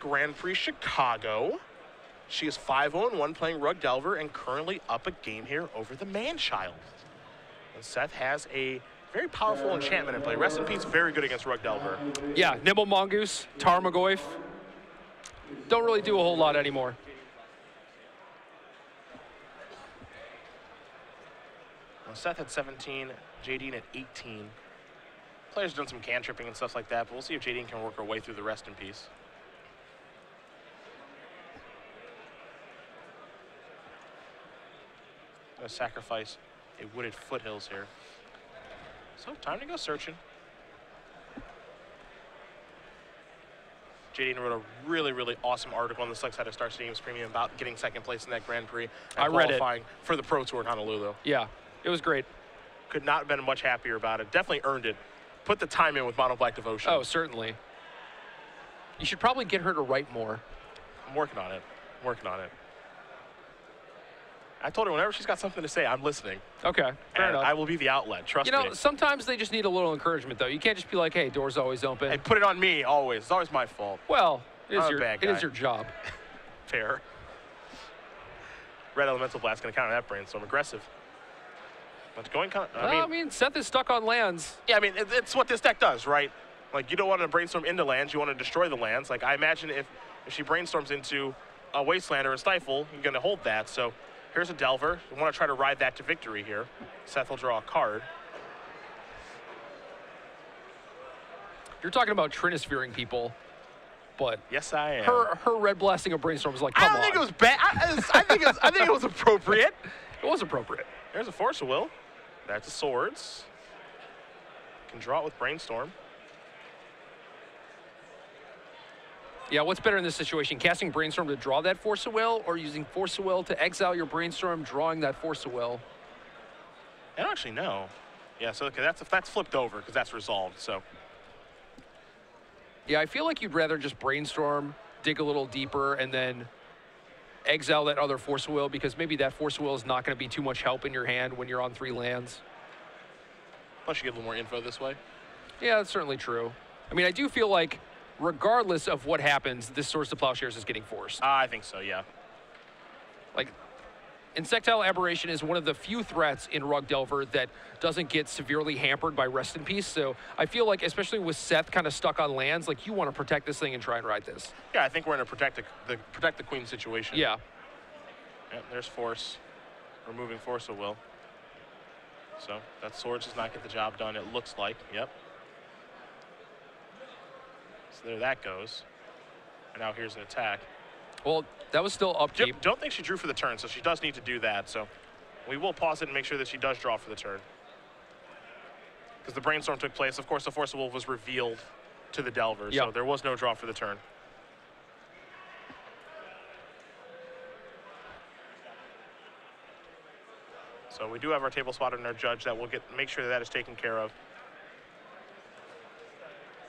Grand Prix Chicago. She is 5-0-1 playing Rug Delver and currently up a game here over the Manchild. And Seth has a very powerful enchantment in play. Rest in Peace, very good against Rug Delver. Yeah, Nimble Mongoose, Tarmogoyf. Don't really do a whole lot anymore. Well, Seth at 17, Jadine at 18. Players done some cantripping and stuff like that, but we'll see if Jadine can work her way through the Rest in Peace. Gonna sacrifice a Wooded Foothills here. So time to go searching. Jadine wrote a really, really awesome article on the Select Side of Star Stadium's Premium about getting second place in that Grand Prix and I read it. qualifying for the Pro Tour in Honolulu. Yeah, it was great. Could not have been much happier about it. Definitely earned it. Put the time in with Mono Black Devotion. Oh, certainly. You should probably get her to write more. I'm working on it. Working on it. I told her whenever she's got something to say, I'm listening. Okay, fair enough. I will be the outlet, trust me. You know, sometimes they just need a little encouragement, though. You can't just be like, hey, door's always open. Hey, put it on me, always. It's always my fault. Well, it I'm a bad guy. is your job. Fair. Red Elemental Blast going to counter that Brainstorm. Aggressive. But going kind of, I mean, Seth is stuck on lands. Yeah, I mean, it's what this deck does, right? Like, you don't want to brainstorm into lands. You want to destroy the lands. Like, I imagine if she brainstorms into a Wasteland or a Stifle, you're going to hold that. So here's a Delver. You want to try to ride that to victory here. Seth will draw a card. You're talking about Trinisphereing people, but yes, I am. Her red blasting of Brainstorm was like, come on. I don't think it was bad. I think it was appropriate. It was appropriate. There's a Force of Will. That's a Swords. Can draw it with Brainstorm. Yeah, what's better in this situation? Casting Brainstorm to draw that Force of Will, or using Force of Will to exile your Brainstorm, drawing that Force of Will? I don't actually know. Yeah, so okay, that's flipped over because that's resolved. So. Yeah, I feel like you'd rather just Brainstorm, dig a little deeper, and then exile that other Force of Will, because maybe that Force of Will is not going to be too much help in your hand when you're on 3 lands. Plus, you get a little more info this way. Yeah, that's certainly true. I mean, I do feel like, regardless of what happens, this Swords to Plowshares is getting forced. I think so, yeah. Like, Insectile Aberration is one of the few threats in Rug Delver that doesn't get severely hampered by Rest in Peace. So I feel like, especially with Seth kind of stuck on lands, like, you want to protect this thing and try and ride this. Yeah, I think we're in a protect the Queen situation. Yeah. Yeah, there's Force. Removing Force of Will. So that Swords does not get the job done, it looks like. Yep. So there that goes. And now here's an attack. Well, that was still upkeep. Yep, don't think she drew for the turn, so she does need to do that. So we will pause it and make sure that she does draw for the turn. Because the Brainstorm took place. Of course, the Force of Will was revealed to the Delver, so there was no draw for the turn. So we do have our table spotter and our judge that will make sure that is taken care of.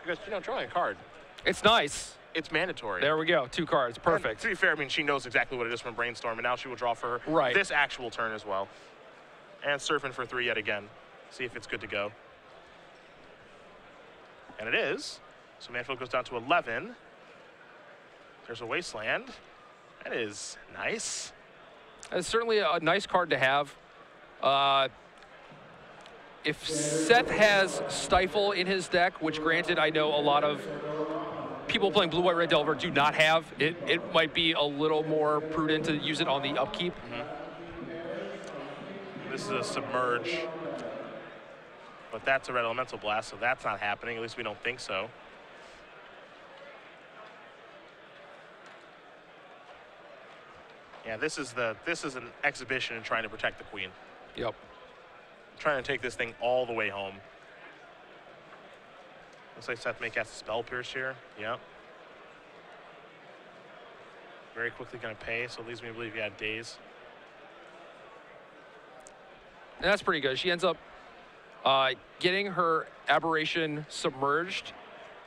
Because, you know, drawing a card, it's nice. It's mandatory. There we go. 2 cards. Perfect. And to be fair, I mean, she knows exactly what it is from Brainstorm, and now she will draw for this actual turn as well. And surfing for 3 yet again. See if it's good to go. And it is. So Manfield goes down to 11. There's a Wasteland. That is nice. It's certainly a nice card to have. If Seth has Stifle in his deck, which granted I know a lot of people playing Blue, White, Red Delver do not have, it might be a little more prudent to use it on the upkeep. This is a Submerge, but that's a Red Elemental Blast, so that's not happening. At least we don't think so. Yeah, this is an exhibition in trying to protect the Queen. Yep. Trying to take this thing all the way home. Looks like Seth may cast a Spell Pierce here. Yep. Very quickly going to pay, so it leads me to believe he had days. And that's pretty good. She ends up getting her Aberration submerged,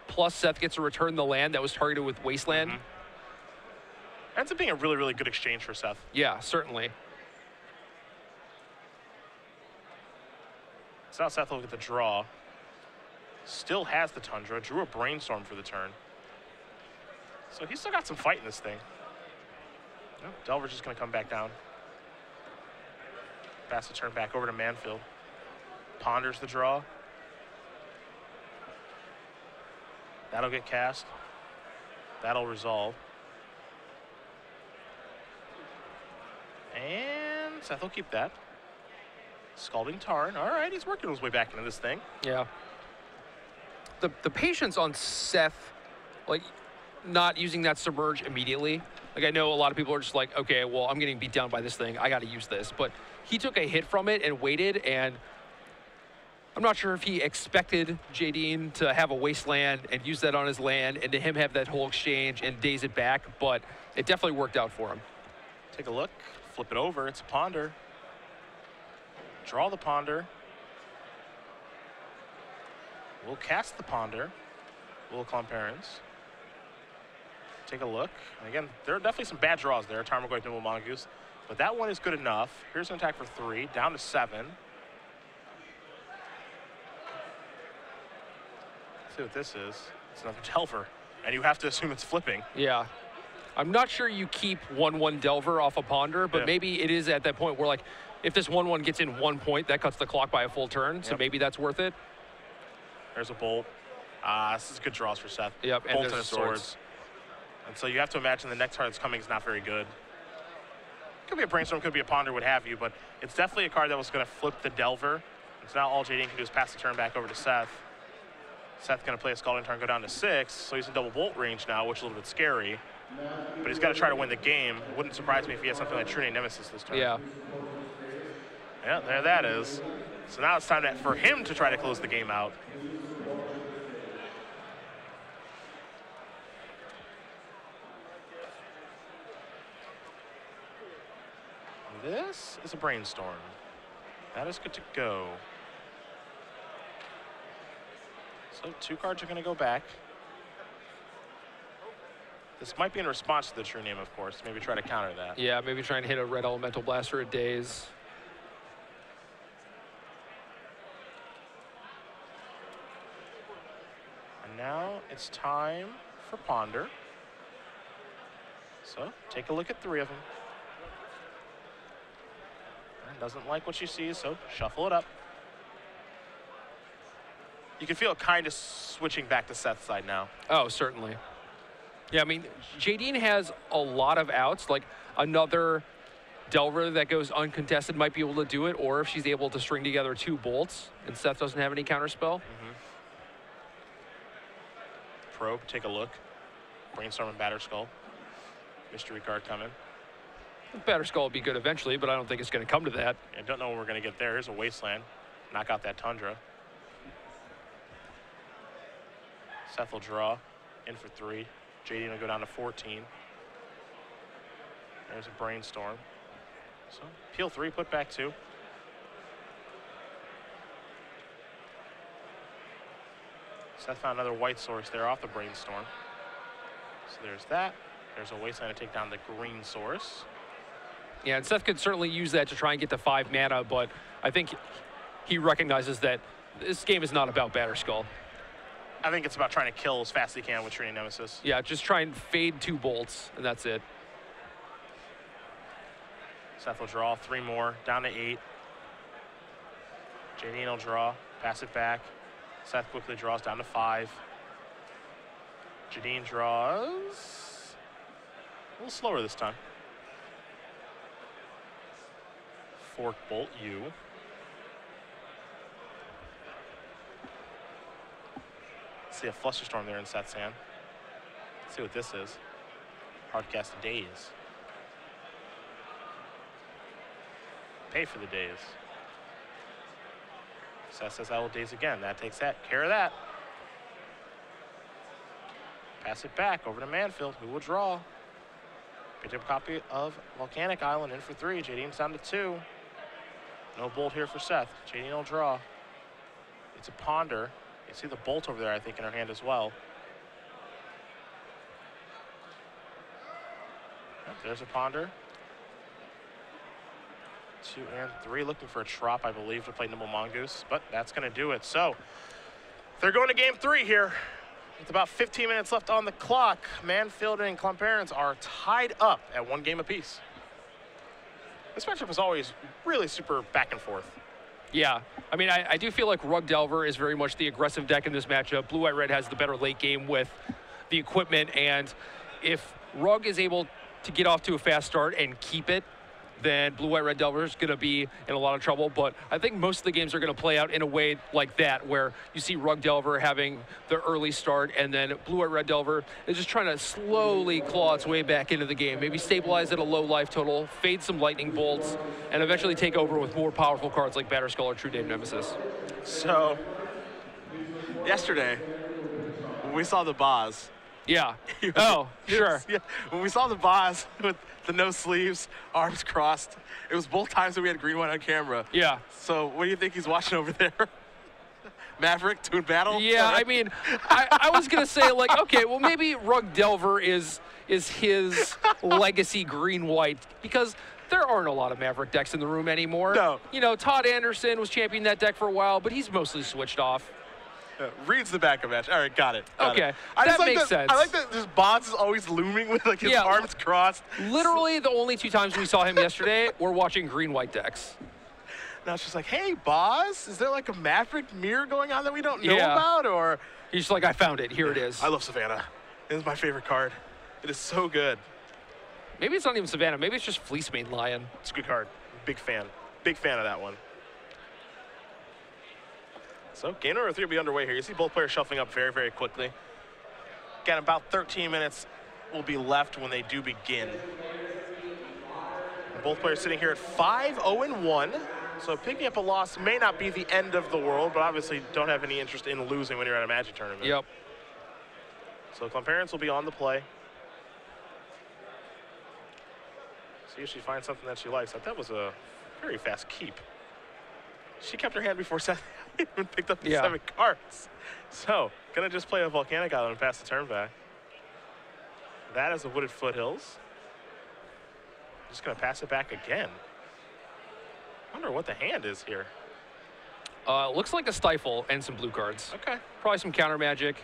plus Seth gets to return the land that was targeted with Wasteland. Ends up being a really, really good exchange for Seth. Yeah, certainly. So now Seth will get the draw. Still has the Tundra. Drew a Brainstorm for the turn. So he's still got some fight in this thing. No, Delver's just going to come back down. Pass the turn back over to Manfield. Ponders the draw. That'll get cast. That'll resolve. And Seth will keep that. Scalding Tarn. All right, he's working his way back into this thing. Yeah. The patience on Seth, like, not using that submerge immediately. Like, I know a lot of people are just like, okay, well, I'm getting beat down by this thing. I got to use this. But he took a hit from it and waited, and I'm not sure if he expected Jadine to have a wasteland and use that on his land and to him have that whole exchange and daze it back, but it definitely worked out for him. Take a look. Flip it over. It's a Ponder. Draw the Ponder. We'll cast the Ponder. We'll Klomparens. Take a look. And again, there are definitely some bad draws there. Tarmogoyf, Nimble Mongoose. But that one is good enough. Here's an attack for 3. Down to 7. Let's see what this is. It's another Delver. And you have to assume it's flipping. Yeah. I'm not sure you keep 1/1 Delver off a Ponder, but maybe it is at that point where, like, if this 1/1 gets in 1 point, that cuts the clock by a full turn, so maybe that's worth it. There's a Bolt. This is good draws for Seth. Yep, Bolt and a Swords. And so you have to imagine the next card that's coming is not very good. Could be a Brainstorm, could be a Ponder, what have you, but it's definitely a card that was going to flip the Delver. And so now all Jadine can do is pass the turn back over to Seth. Seth's going to play a Scalding Tarn, go down to 6, so he's in double Bolt range now, which is a little bit scary. But he's got to try to win the game. It wouldn't surprise me if he had something like True Name Nemesis this turn. Yeah. Yeah, there that is. So now it's time for him to try to close the game out. This is a Brainstorm. That is good to go. So 2 cards are going to go back. This might be in response to the True Name, of course. Maybe try to counter that. Yeah, maybe trying to hit a red Elemental Blaster a daze. And now it's time for Ponder. So take a look at 3 of them. And doesn't like what she sees, so shuffle it up. You can feel it kind of switching back to Seth's side now. Oh, certainly. Yeah, I mean, Jadine has a lot of outs. Like, another Delver that goes uncontested might be able to do it, or if she's able to string together 2 bolts and Seth doesn't have any counterspell. Probe, take a look. Brainstorm and Batterskull. Mystery card coming. Batterskull will be good eventually, but I don't think it's going to come to that. I don't know when we're going to get there. Here's a Wasteland. Knock out that Tundra. Seth will draw. In for 3. Jadine will go down to 14. There's a Brainstorm. So peel 3, put back 2. Seth found another white source there off the Brainstorm. So there's that. There's a Wasteland to take down the green source. Yeah, and Seth could certainly use that to try and get to 5 mana, but I think he recognizes that this game is not about Batterskull. I think it's about trying to kill as fast as he can with True Name Nemesis. Yeah, just try and fade 2 bolts, and that's it. Seth will draw 3 more, down to 8. Jadine will draw, pass it back. Seth quickly draws down to 5. Jadine draws a little slower this time. Fork Bolt U. See a Flusterstorm there in Seth's hand. Let's see what this is. Hardcast Daze. Pay for the daze. Seth says I will daze again. That takes care of that. Pass it back over to Manfield, who will draw. Picked up a copy of Volcanic Island in for 3. Jadine's down to 2. No Bolt here for Seth. Jadine will draw. It's a Ponder. You see the Bolt over there, I think, in her hand as well. Yep, there's a Ponder. 2 and 3, looking for a Trop, I believe, to play Nimble Mongoose, but that's going to do it. So they're going to game 3 here. With about 15 minutes left on the clock, Manfield and Klomparens are tied up at 1 game apiece. This matchup is always really super back and forth. Yeah, I mean, I do feel like Rug Delver is very much the aggressive deck in this matchup. Blue, White, Red has the better late game with the equipment, and if Rug is able to get off to a fast start and keep it, then Blue, White, Red Delver is going to be in a lot of trouble. But I think most of the games are going to play out in a way like that, where you see Rug Delver having the early start, and then Blue, White, Red Delver is just trying to slowly claw its way back into the game. Maybe stabilize at a low life total, fade some lightning bolts, and eventually take over with more powerful cards like Batterskull or True Dame Nemesis. So, yesterday, when we saw the Boz. Yeah. Oh, sure. Yeah. When we saw the Boz with the no sleeves, arms crossed, it was both times that we had green white on camera. Yeah. So what do you think he's watching over there? Maverick, Toon Battle? Yeah, I mean, I was going to say, like, okay, well, maybe Rug Delver is his legacy green-white, because there aren't a lot of Maverick decks in the room anymore. No. You know, Todd Anderson was championing that deck for a while, but he's mostly switched off. Reads the back of match. All right, got it. Okay, I that just makes sense. I like that this Boz is always looming with like his arms crossed. Literally the only 2 times we saw him yesterday, we're watching green-white decks. Now it's just like, hey, Boz, is there like a Maverick mirror going on that we don't know about? Or he's just like, I found it. Here it is. I love Savannah. It is my favorite card. It is so good. Maybe it's not even Savannah. Maybe it's just Fleece Mane Lion. It's a good card. Big fan. Big fan of that one. So game number 3 will be underway here. You see both players shuffling up very, very quickly. Again, about 13 minutes will be left when they do begin. And both players sitting here at 5-0-1. So picking up a loss may not be the end of the world, but obviously don't have any interest in losing when you're at a Magic tournament. Yep. So Klomparens will be on the play. See if she finds something that she likes. That was a very fast keep. She kept her hand before Seth even picked up the 7 cards. So, gonna just play a Volcanic Island and pass the turn back. That is the Wooded Foothills. Just gonna pass it back again. Wonder what the hand is here. Looks like a Stifle and some blue cards. Okay. Probably some counter magic.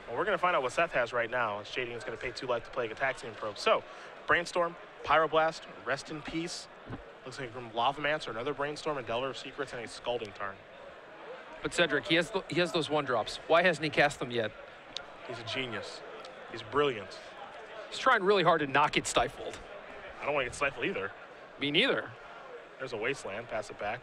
Well, we're gonna find out what Seth has right now. Jadine is gonna pay 2 life to play a Gataxian Probe. So, Brainstorm, Pyroblast, Rest in Peace. Looks like from Lavamancer, another Brainstorm, and Delver of Secrets, and a Scalding Tarn. But Cedric, he has those 1-drops. Why hasn't he cast them yet? He's a genius. He's brilliant. He's trying really hard to not get stifled. I don't want to get stifled either. Me neither. There's a Wasteland, pass it back.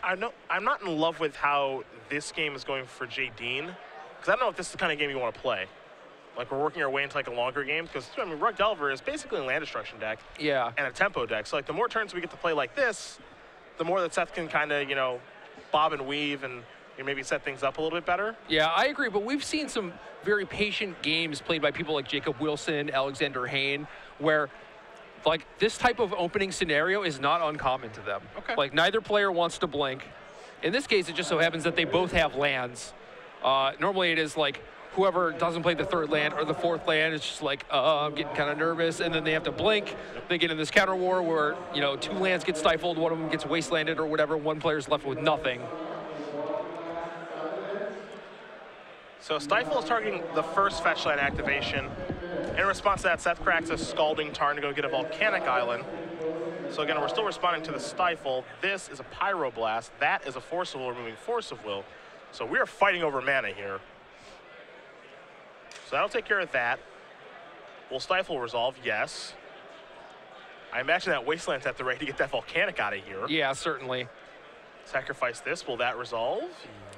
I'm not in love with how this game is going for Jadine, because I don't know if this is the kind of game you want to play. Like, we're working our way into like a longer game, because I mean, Rug Delver is basically a land destruction deck. Yeah. And a tempo deck. So like the more turns we get to play like this, the more that Seth can kind of, you know, bob and weave and maybe set things up a little bit better. Yeah, I agree, but we've seen some very patient games played by people like Jacob Wilson, Alexander Hayne, where like this type of opening scenario is not uncommon to them. Okay. Like neither player wants to blink. In this case, it just so happens that they both have lands. Normally it is like whoever doesn't play the 3rd land or the 4th land is just like, I'm getting kind of nervous, and then they have to blink. They get in this counter war where, you know, 2 lands get stifled, one of them gets wastelanded or whatever, one player's left with nothing. So Stifle is targeting the first fetch land activation. In response to that, Seth cracks a Scalding Tarn to go get a Volcanic Island. So again, we're still responding to the Stifle. This is a Pyroblast. That is a Force of Will, removing Force of Will. So we are fighting over mana here. So that'll take care of that. Will Stifle resolve? Yes. I imagine that Wasteland's at the ready to get that Volcanic out of here. Yeah, certainly. Sacrifice this. Will that resolve?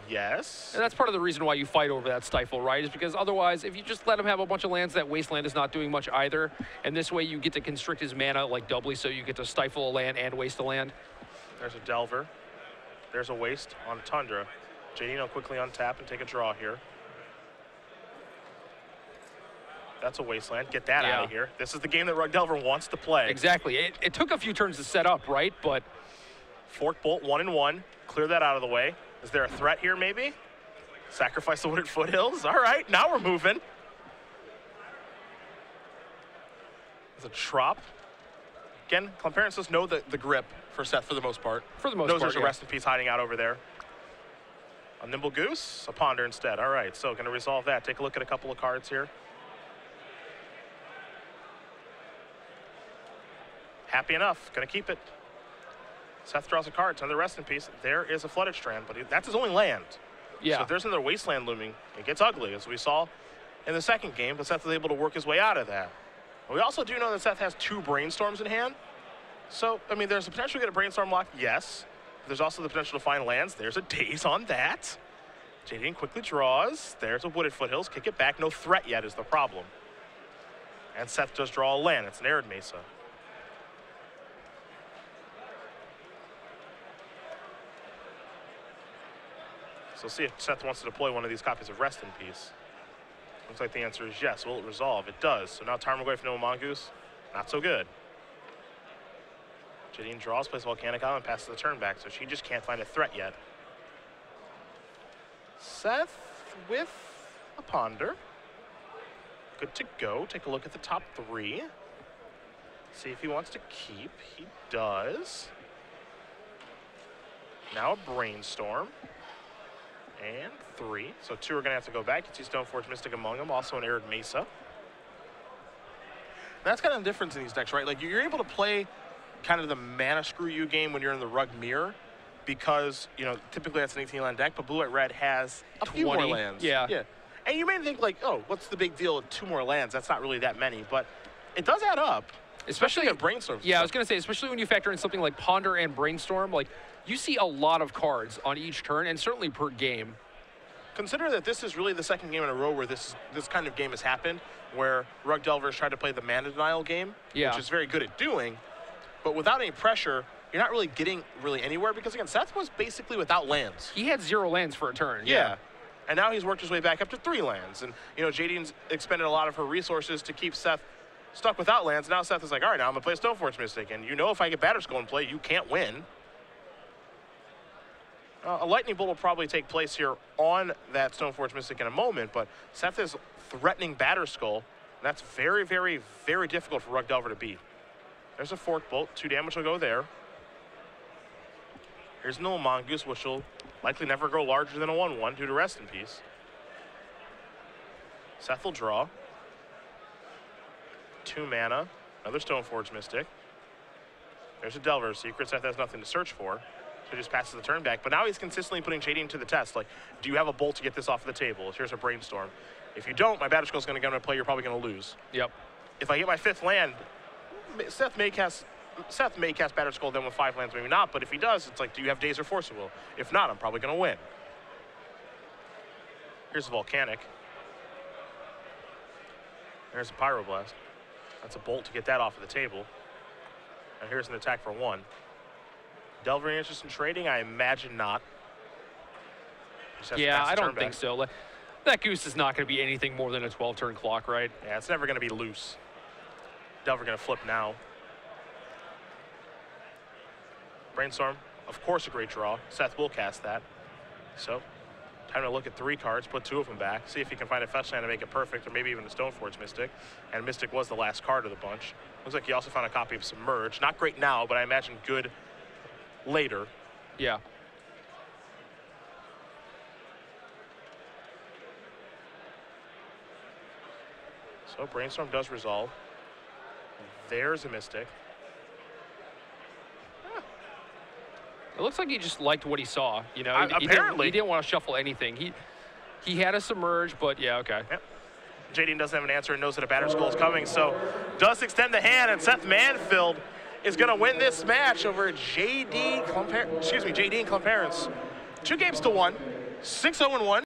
Yes. And that's part of the reason why you fight over that Stifle, right? Is because otherwise, if you just let him have a bunch of lands, that Wasteland is not doing much either. And this way you get to constrict his mana like doubly, so you get to stifle a land and waste a land. There's a Delver. There's a waste on Tundra. Jadine will quickly untap and take a draw here. That's a Wasteland. Get that out of here. This is the game that Rug Delver wants to play. Exactly. It took a few turns to set up, right? But Fork Bolt 1-1. Clear that out of the way. Is there a threat here, maybe? Sacrifice the Wooded Foothills. All right, now we're moving. There's a Trop. Again, Klomparens does know the grip for Seth for the most part. For the most knows part, there's a rest in peace hiding out over there. A Nimble Goose, a Ponder instead. All right, so going to resolve that. Take a look at a couple of cards here. Happy enough, going to keep it. Seth draws a card, it's another rest in peace. There is a Flooded Strand, but that's his only land. Yeah. So if there's another Wasteland looming, it gets ugly, as we saw in the second game, but Seth was able to work his way out of that. We also do know that Seth has 2 Brainstorms in hand. So, I mean, there's a potential to get a Brainstorm lock, yes. There's also the potential to find lands. There's a Daze on that. Jadine quickly draws. There's a Wooded Foothills. Kick it back. No threat yet is the problem. And Seth does draw a land. It's an Arid Mesa. So we'll see if Seth wants to deploy one of these copies of Rest in Peace. Looks like the answer is yes. Will it resolve? It does. So now Tarmogoyf, no Mongoose. Not so good. Jadine draws, plays Volcanic Island, passes the turn back, so she just can't find a threat yet. Seth with a Ponder. Good to go. Take a look at the top 3. See if he wants to keep. He does. Now a Brainstorm. And 3. So 2 are going to have to go back. You see Stoneforge Mystic among them, also an Arid Mesa. That's kind of the difference in these decks, right? Like, you're able to play kind of the mana screw you game when you're in the Rug Mirror because, you know, typically that's an 18-land deck, but Blue White Red has a few more lands. Yeah. And you may think, like, oh, what's the big deal with 2 more lands? That's not really that many, but it does add up. Especially at Brainstorm. Yeah, I was going to say, especially when you factor in something like Ponder and Brainstorm, like, you see a lot of cards on each turn, and certainly per game. Consider that this is really the second game in a row where this kind of game has happened, where Rug Delvers tried to play the mana denial game, which is very good at doing, but without any pressure, you're not really getting anywhere because, again, Seth was basically without lands. He had 0 lands for a turn. Yeah. And now he's worked his way back up to 3 lands. And, you know, Jadine's expended a lot of her resources to keep Seth stuck without lands. Now Seth is like, all right, now I'm going to play Stoneforge Mystic. And you know if I get Batterskull in play, you can't win. A Lightning Bolt will probably take place here on that Stoneforge Mystic in a moment, but Seth is threatening Batterskull. And that's very, very, very difficult for Rug Delver to beat. There's a Fork Bolt. 2 damage will go there. Here's no Mongoose, which will likely never go larger than a 1/1 due to Rest in Peace. Seth will draw. 2 mana. Another Stoneforge Mystic. There's a Delver's Secret. Seth has nothing to search for. So he just passes the turn back. But now he's consistently putting Jadine to the test. Like, do you have a Bolt to get this off the table? Here's a Brainstorm. If you don't, my Batterskull's going to get into play. You're probably going to lose. Yep. If I get my 5th land, Seth may cast Batterskull then with 5 lands, maybe not. But if he does, it's like, do you have Daze or Force of Will? If not, I'm probably going to win. Here's a Volcanic. There's a Pyroblast. That's a Bolt to get that off of the table. And here's an attack for 1. Delver interest in trading? I imagine not. Yeah, I don't think so. That Goose is not going to be anything more than a 12-turn clock, right? Yeah, it's never going to be loose. Delver going to flip now. Brainstorm, of course, a great draw. Seth will cast that. So, time to look at 3 cards, put 2 of them back, see if he can find a fetch land to make it perfect, or maybe even a Stoneforge Mystic. And Mystic was the last card of the bunch. Looks like he also found a copy of Submerge. Not great now, but I imagine good later. Yeah. So Brainstorm does resolve. There's a Mystic. It looks like he just liked what he saw. You know, apparently he didn't want to shuffle anything. He had a Submerge, but yeah, okay. Yep. Jadine doesn't have an answer and knows that a Batterskull is coming, so does extend the hand, and Seth Manfield is going to win this match over Jadine Klomparens. 2 games to 1, 6-0-1.